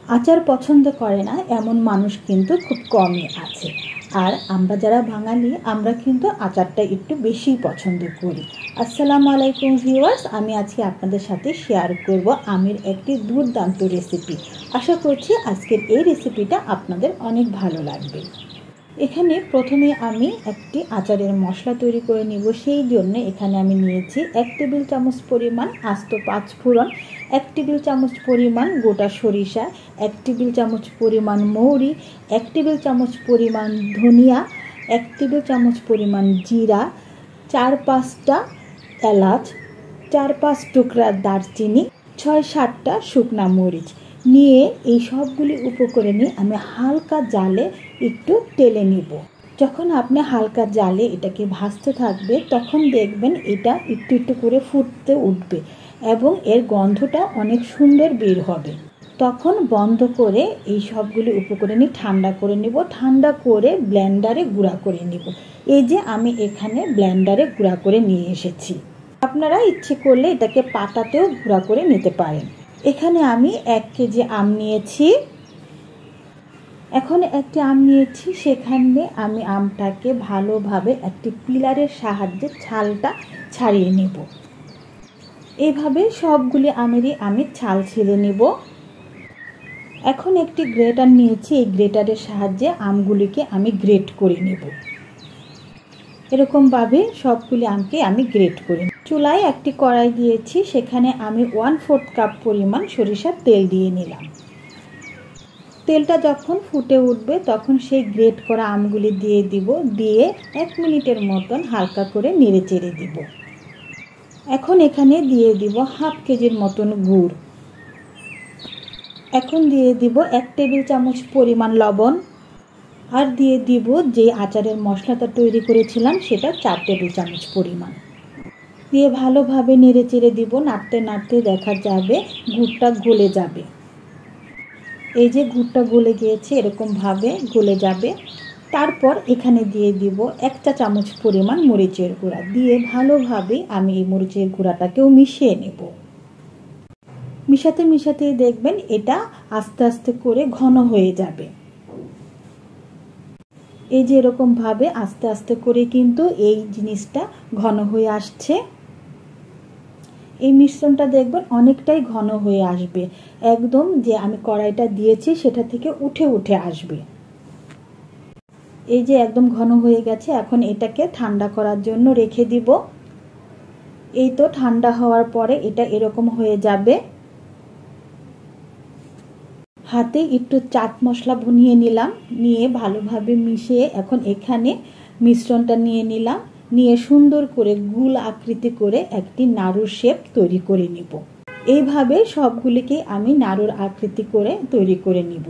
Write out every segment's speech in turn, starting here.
আচার পছন্দ করে না এমন মানুষ কিন্তু খুব কমই আছে। আর আমরা যারা বাঙালি আমরা কিন্তু আচারটা একটু বেশিই পছন্দ করি। আসসালামু আলাইকুম ভিউয়ার্স, আমি আজকে আপনাদের সাথে শেয়ার করব আমের একটি দুর্দান্ত রেসিপি। আশা করছি আজকের এই রেসিপিটা আপনাদের অনেক ভালো লাগবে। এখানে প্রথমে আমি একটি আচারের মশলা তৈরি করে নিব। সেই জন্য এখানে আমি নিয়েছি 1 টেবিল চামচ পরিমাণ আস্ত 5 ফোড়ন, 1 টেবিল চামচ পরিমাণ গোটা সরিষা, 1 টেবিল চামচ পরিমাণ মৌরি, 1 টেবিল চামচ পরিমাণ ধনিয়া, 1 টেবিল চামচ পরিমাণ জিরা, 4-5টা এলাচ, 4-5 টুকরা দারচিনি, 6-7টা শুকনা মরিচ নিয়ে এই সবগুলি উপকরণে আমি হালকা জালে একটু টেলে নিব। যখন আপনি হালকা জালে এটাকে ভাজতে থাকবে তখন দেখবেন এটা একটু একটু করে ফুটতে উঠবে এবং এর গন্ধটা অনেক সুন্দর বের হবে। তখন বন্ধ করে এই সবগুলি উপকরণে ঠান্ডা করে নেব। ঠান্ডা করে ব্লেন্ডারে গুঁড়া করে নেব। এই যে আমি এখানে ব্লেন্ডারে গুঁড়া করে নিয়ে এসেছি। আপনারা ইচ্ছে করলে এটাকে পাটাতেও গুঁড়া করে নিতে পারেন। এখানে আমি 1 কেজি আম নিয়েছি। এখন একটি আম নিয়েছি, সেখানে আমি আমটাকে ভালোভাবে একটি পিলারের সাহায্যে ছালটা ছাড়িয়ে নেব। এইভাবে সবগুলি আমেরই আমি ছাল ছেড়ে নেব। এখন একটি গ্রেটার নিয়েছি, এই গ্রেটারের সাহায্যে আমগুলিকে আমি গ্রেট করে নেব। এরকমভাবে সবগুলি আমকে আমি গ্রেট করে নেব। চুলায় একটি কড়াই দিয়েছি, সেখানে আমি 1/4 কাপ পরিমাণ সরিষার তেল দিয়ে নিলাম। তেলটা যখন ফুটে উঠবে তখন সেই গ্রেট করা আমগুলি দিয়ে দিব। দিয়ে 1 মিনিটের মতন হালকা করে নেড়ে চেড়ে দিব। এখন এখানে দিয়ে দিব 1/2 কেজির মতন গুড়। এখন দিয়ে দিব 1 টেবিল চামচ পরিমাণ লবণ। আর দিয়ে দিব যে আচারের মশলাটা তৈরি করেছিলাম সেটা 4 টেবিল চামচ পরিমাণ। দিয়ে ভালোভাবে নেড়ে চেড়ে দিব। নাড়তে নাড়তে দেখা যাবে গুড়টা গলে যাবে। এই যে গুড়টা গলে গিয়েছে, এরকমভাবে গলে যাবে। তারপর এখানে দিয়ে দিব 1 চা চামচ পরিমাণ মরিচের গুঁড়া। দিয়ে ভালোভাবে আমি এই মরিচের গুঁড়াটাকেও মিশিয়ে নেব। মিশাতে মিশাতে দেখবেন এটা আস্তে আস্তে করে ঘন হয়ে যাবে। এই যে এরকমভাবে আস্তে আস্তে করে কিন্তু এই জিনিসটা ঘন হয়ে আসছে। এই মিশ্রণটা দেখবেন অনেকটাই ঘন হয়ে আসবে, একদম যে আমি কড়াইটা দিয়েছি সেটা থেকে উঠে উঠে আসবে। এই যে একদম ঘন হয়ে গেছে। এখন এটাকে ঠান্ডা করার জন্য রেখে দিব। এই তো ঠান্ডা হওয়ার পরে এটা এরকম হয়ে যাবে। হাতে একটু চাট মশলা নিয়ে নিলাম, নিয়ে ভালোভাবে মিশিয়ে এখন এখানে মিশ্রণটা নিয়ে নিলাম। নিয়ে সুন্দর করে গোল আকৃতি করে একটি নাড়ুর শেপ তৈরি করে নিব। এইভাবে সবগুলিকে আমি নাড়ুর আকৃতি করে তৈরি করে নিব।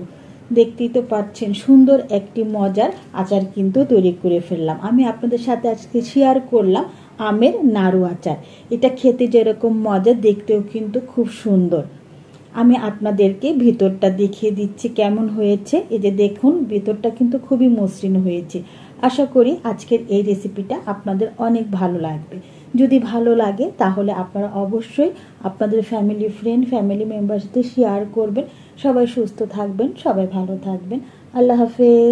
দেখতেই তো পাচ্ছেন সুন্দর একটি মজার আচার কিন্তু তৈরি করে ফেললাম। আমি আপনাদের সাথে আজকে শেয়ার করলাম আমের নাড়ু আচার। এটা খেতে যেরকম মজা, দেখতেও কিন্তু খুব সুন্দর। আমি আপনাদেরকে ভিতরটা দেখিয়ে দিচ্ছি কেমন হয়েছে। এই যে দেখুন, ভিতরটা কিন্তু খুবই মসৃণ হয়েছে। আশা করি আজকের এই রেসিপিটা আপনাদের অনেক ভালো লাগবে। যদি ভালো লাগে তাহলে আপনারা অবশ্যই আপনাদের ফ্যামিলি মেম্বারের সাথে শেয়ার করবেন। সবাই সুস্থ থাকবেন, সবাই ভালো থাকবেন। আল্লাহ হাফেজ।